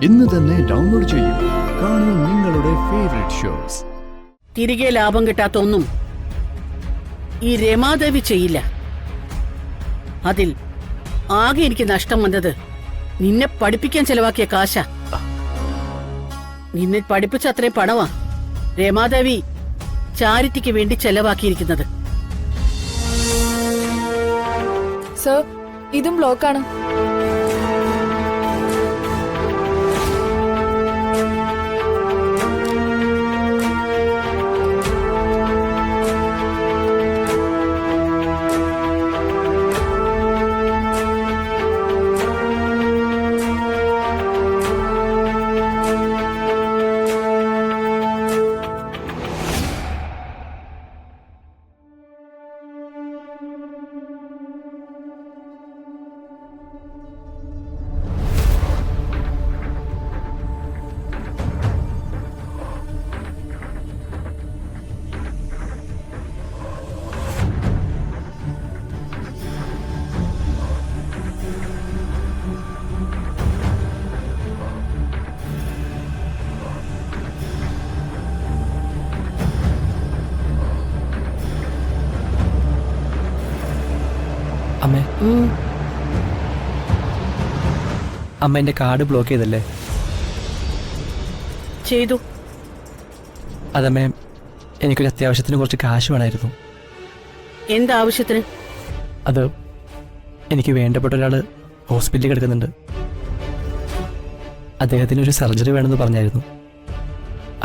ഇന്ന് തന്നെ ഡൗൺലോഡ് ചെയ്യൂ. കാണൂ നിങ്ങളുടെ ഫേവറേറ്റ് ഷോസ്. തിരികെ ലാഭം കിട്ടാത്തൊന്നും ഈ രമാദേവി ചെയ്യില്ല. അതിൽ ആകെ എനിക്ക് നഷ്ടം വന്നത് നിന്നെ പഠിപ്പിക്കാൻ ചെലവാക്കിയ കാശ. നിന്നെ പഠിപ്പിച്ച അത്രയും പണമാ രമാദേവി ചാരിറ്റിക്ക് വേണ്ടി ചെലവാക്കിയിരിക്കുന്നത്. സർ, ഇതും ബ്ലോക്കാണ്. അമ്മേ, അമ്മ എന്റെ കാർഡ് ബ്ലോക്ക് ചെയ്തല്ലേ? ചെയ്തു. അതമ്മേ, എനിക്കൊരു അത്യാവശ്യത്തിന് കുറച്ച് കാശ് വേണമായിരുന്നു. എന്താവശ്യത്തിന്? അത് എനിക്ക് വേണ്ടപ്പെട്ട ഒരാൾ ഹോസ്പിറ്റലിൽ കിടക്കുന്നുണ്ട്. അദ്ദേഹത്തിന് ഒരു സർജറി വേണമെന്ന് പറഞ്ഞായിരുന്നു.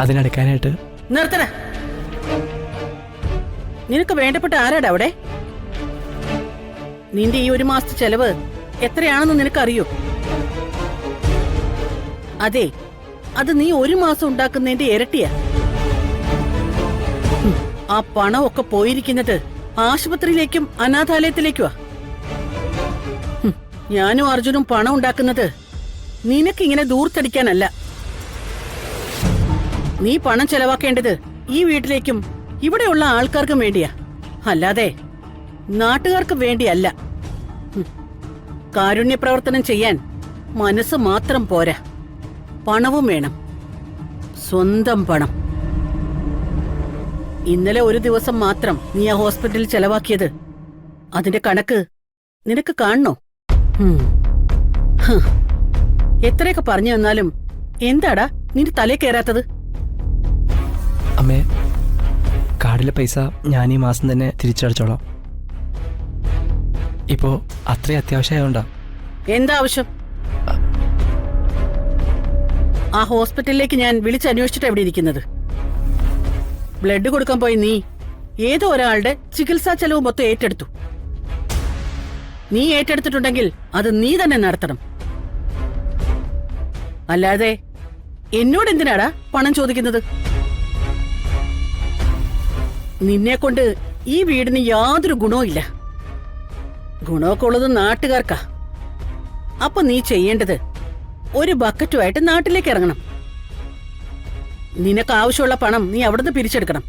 അതിനടക്കാനായിട്ട്. നിർത്തണ. നിനക്ക് വേണ്ടപ്പെട്ട ആരാടാ അവിടെ? നിന്റെ ഈ ഒരു മാസത്തെ ചെലവ് എത്രയാണെന്ന് നിനക്കറിയോ? അതെ, അത് നീ ഒരു മാസം ഉണ്ടാക്കുന്നതിന്റെ ഇരട്ടിയാ. ആ പണമൊക്കെ പോയിരിക്കുന്നത് ആശുപത്രിയിലേക്കും അനാഥാലയത്തിലേക്കുവാ. ഞാനും അർജുനും പണം ഉണ്ടാക്കുന്നത് നിനക്കിങ്ങനെ ദൂർത്തടിക്കാനല്ല. നീ പണം ചെലവാക്കേണ്ടത് ഈ വീട്ടിലേക്കും ഇവിടെയുള്ള ആൾക്കാർക്കും വേണ്ടിയാ, അല്ലാതെ നാട്ടുകാർക്ക് വേണ്ടിയല്ല. കാരുണ്യ പ്രവർത്തനം ചെയ്യാൻ മനസ്സ് മാത്രം പോരാ, പണവും വേണം. സ്വന്തം പണം. ഇന്നലെ ഒരു ദിവസം മാത്രം നീ ആ ഹോസ്പിറ്റലിൽ ചെലവാക്കിയത്, അതിന്റെ കണക്ക് നിനക്ക് കാണണോ? എത്രയൊക്കെ പറഞ്ഞു തന്നാലും എന്താടാ നിന്റെ തലേ കയറാത്തത്? അമ്മേ, കാർഡിലെ പൈസ ഞാൻ ഈ മാസം തന്നെ തിരിച്ചടച്ചോളാം. ഇപ്പോ അത്രയും അത്യാവശ്യമായോണ്ടാ. എന്താ ആവശ്യം? ആ ഹോസ്പിറ്റലിലേക്ക് ഞാൻ വിളിച്ചന്വേഷിച്ചിട്ട് എവിടെ ഇരിക്കുന്നത്? ബ്ലഡ് കൊടുക്കാൻ പോയി നീ ഏതോ ഒരാളുടെ ചികിത്സാ ചെലവ് മൊത്തം ഏറ്റെടുത്തു. നീ ഏറ്റെടുത്തിട്ടുണ്ടെങ്കിൽ അത് നീ തന്നെ നടത്തണം. അല്ലാതെ എന്നോട് എന്തിനാടാ പണം ചോദിക്കുന്നത്? നിന്നെ കൊണ്ട് ഈ വീടിന് യാതൊരു ഗുണവും ഇല്ല. ഗുണമൊക്കെ ഉള്ളത് നാട്ടുകാർക്കാ. അപ്പൊ നീ ചെയ്യേണ്ടത് ഒരു ബക്കറ്റുമായിട്ട് നാട്ടിലേക്ക് ഇറങ്ങണം. നിനക്ക് ആവശ്യമുള്ള പണം നീ അവിടുന്ന് പിരിച്ചെടുക്കണം.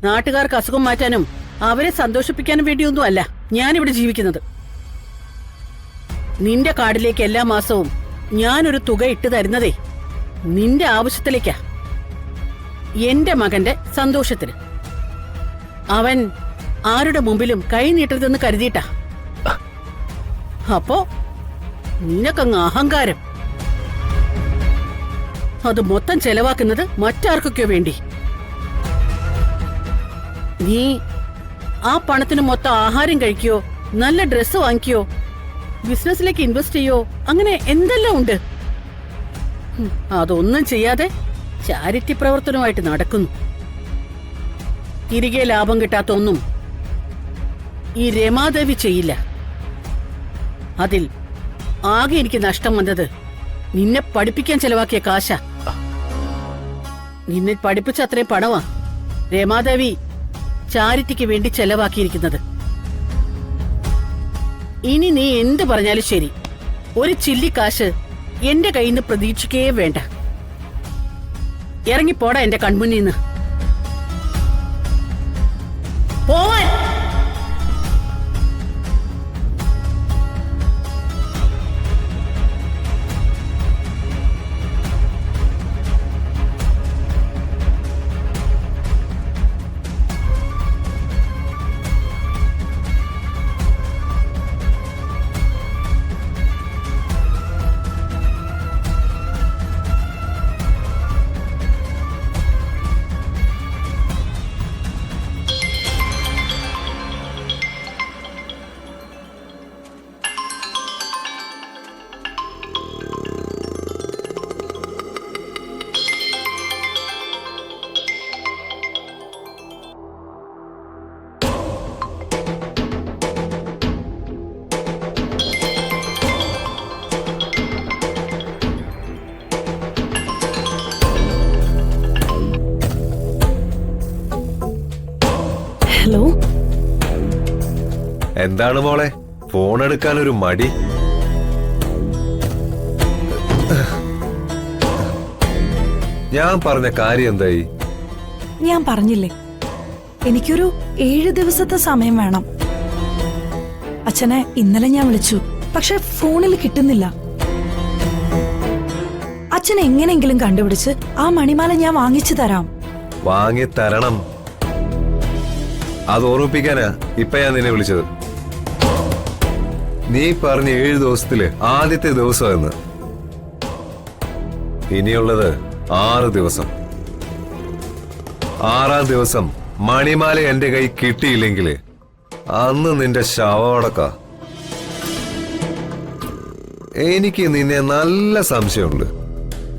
നാട്ടുകാർക്ക് അസുഖം മാറ്റാനും അവരെ സന്തോഷിപ്പിക്കാനും വേണ്ടിയൊന്നും അല്ല ഞാനിവിടെ ജീവിക്കുന്നത്. നിന്റെ കാർഡിലേക്ക് എല്ലാ മാസവും ഞാനൊരു തുക ഇട്ട് തരുന്നതേ നിന്റെ ആവശ്യത്തിലേക്കാ, എന്റെ മകന്റെ സന്തോഷത്തിന്. അവൻ ആരുടെ മുമ്പിലും കൈ നീട്ടരുതെന്ന് കരുതിയിട്ടാ. അപ്പോ നിനക്കങ്ങ് അഹങ്കാരം. അത് മൊത്തം ചെലവാക്കുന്നത് മറ്റാർക്കൊക്കെയോ വേണ്ടി. നീ ആ പണത്തിന് മൊത്തം ആഹാരം കഴിക്കോ, നല്ല ഡ്രസ്സ് വാങ്ങിക്കോ, ബിസിനസ്സിലേക്ക് ഇൻവെസ്റ്റ് ചെയ്യോ, അങ്ങനെ എന്തെല്ലാം ഉണ്ട്. അതൊന്നും ചെയ്യാതെ ചാരിറ്റി പ്രവർത്തനമായിട്ട് നടക്കുന്നു. തിരികെ ലാഭം കിട്ടാത്തൊന്നും ഈ രമാദേവി ചെയ്യില്ല. അതിൽ ആകെ എനിക്ക് നഷ്ടം വന്നത് നിന്നെ പഠിപ്പിക്കാൻ ചെലവാക്കിയ കാശ. നിന്നെ പഠിപ്പിച്ച അത്രയും പണമാ രമാദേവി ചാരിറ്റിക്ക് വേണ്ടി ചെലവാക്കിയിരിക്കുന്നത്. ഇനി നീ എന്ത് പറഞ്ഞാലും ശരി, ഒരു ചില്ലിക്കാശ് എന്റെ കയ്യിൽ നിന്ന് പ്രതീക്ഷിക്കേ വേണ്ട. ഇറങ്ങിപ്പോടാ എന്റെ കൺമുന്നിൽ നിന്ന്. പോവാൻ. എന്താണ് മോളെ ഫോൺ എടുക്കാൻ ഒരു മടി? ഞാൻ പറഞ്ഞ കാര്യം എന്തായി? ഞാൻ പറഞ്ഞില്ലേ, എനിക്കൊരു 7 ദിവസത്തെ സമയം വേണം. അച്ഛനെ ഇന്നലെ ഞാൻ വിളിച്ചു, പക്ഷെ ഫോണിൽ കിട്ടുന്നില്ല. അച്ഛൻ എങ്ങനെങ്കിലും കണ്ടുപിടിച്ച് ആ മണിമാല ഞാൻ വാങ്ങിച്ചു തരാം. വാങ്ങി തരണം. അത് ഓർമ്മിപ്പിക്കാനാ ഇപ്പൊ ഞാൻ നിന്നെ വിളിച്ചത്. നീ പറഞ്ഞ 7 ദിവസത്തില് ആദ്യത്തെ ദിവസം എന്ന്. ഇനിയുള്ളത് 6 ദിവസം. 6-ാം ദിവസം മണിമാല എന്റെ കൈ കിട്ടിയില്ലെങ്കിൽ അന്ന് നിന്റെ ശവമടക്ക. എനിക്ക് നിന്നെ നല്ല സംശയമുണ്ട്.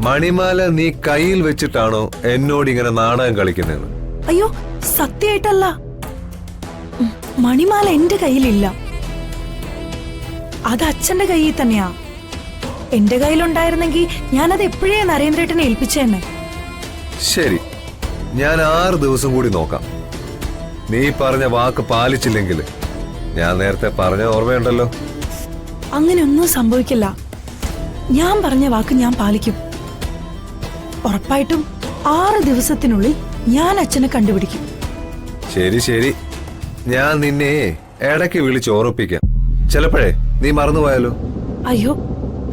മണിമാല നീ കയ്യിൽ വെച്ചിട്ടാണോ എന്നോട് ഇങ്ങനെ നാടകം കളിക്കുന്നതെന്ന്? അയ്യോ, സത്യമായിട്ടല്ല. മണിമാല എന്റെ കയ്യിലില്ല. അത് അച്ഛന്റെ കയ്യിൽ തന്നെയാ. എന്റെ കയ്യിലുണ്ടായിരുന്നെങ്കിൽ ഞാനത് എപ്പോഴേ നരേന്ദ്രേട്ടനെ ഏൽപ്പിച്ചേന്നെ. ശരി, ഞാൻ 6 ദിവസം കൂടി നോക്കാം. നീ പറഞ്ഞ വാക്ക് പാലിച്ചില്ലെങ്കിൽ ഞാൻ നേരത്തെ പറഞ്ഞ ഓർമ്മയുണ്ടല്ലോ. അങ്ങനെയൊന്നും സംഭവിക്കില്ല. ഞാൻ പറഞ്ഞ വാക്ക് ഞാൻ പാലിക്കും. ഉറപ്പായിട്ടും 6 ദിവസത്തിനുള്ളിൽ ഞാൻ അച്ഛനെ കണ്ടുപിടിക്കും. ശരി ശരി, ഞാൻ നിന്നെ ഇടയ്ക്ക് വിളിച്ച് ഓർമ്മിപ്പിക്കാം. ചിലപ്പോഴേ നീ മറന്നുപോയാലോ? അയ്യോ,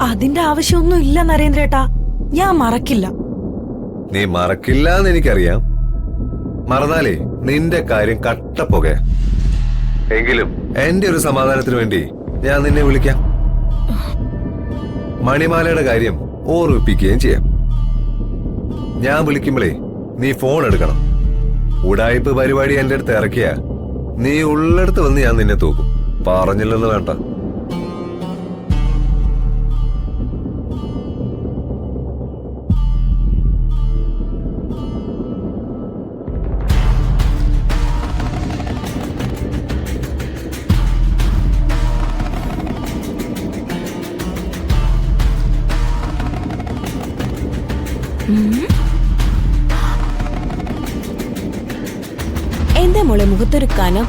അതിന്റെ ആവശ്യമൊന്നും ഇല്ല നരേന്ദ്രേട്ടാ. ഞാൻ മറക്കില്ല. നീ മറക്കില്ല എന്ന് എനിക്കറിയാം. മറന്നാലേ നിന്റെ കാര്യം കട്ടപ്പുകയാ. എങ്കിലും എന്റെ ഒരു സമാധാനത്തിന് വേണ്ടി ഞാൻ നിന്നെ വിളിക്കാം. മണിമാലയുടെ കാര്യം ഓർമ്മിപ്പിക്കുകയും ചെയ്യാം. ഞാൻ വിളിക്കുമ്പോഴേ നീ ഫോൺ എടുക്കണം. ഉടായ്പ് പരിപാടി എന്റെ അടുത്ത് ഇറക്കിയ നീ ഉള്ളടുത്ത് വന്ന് ഞാൻ നിന്നെ തൂക്കും. പറഞ്ഞില്ലെന്ന് വേണ്ട. എന്താ മോളെ മുഖത്തൊരു കനം?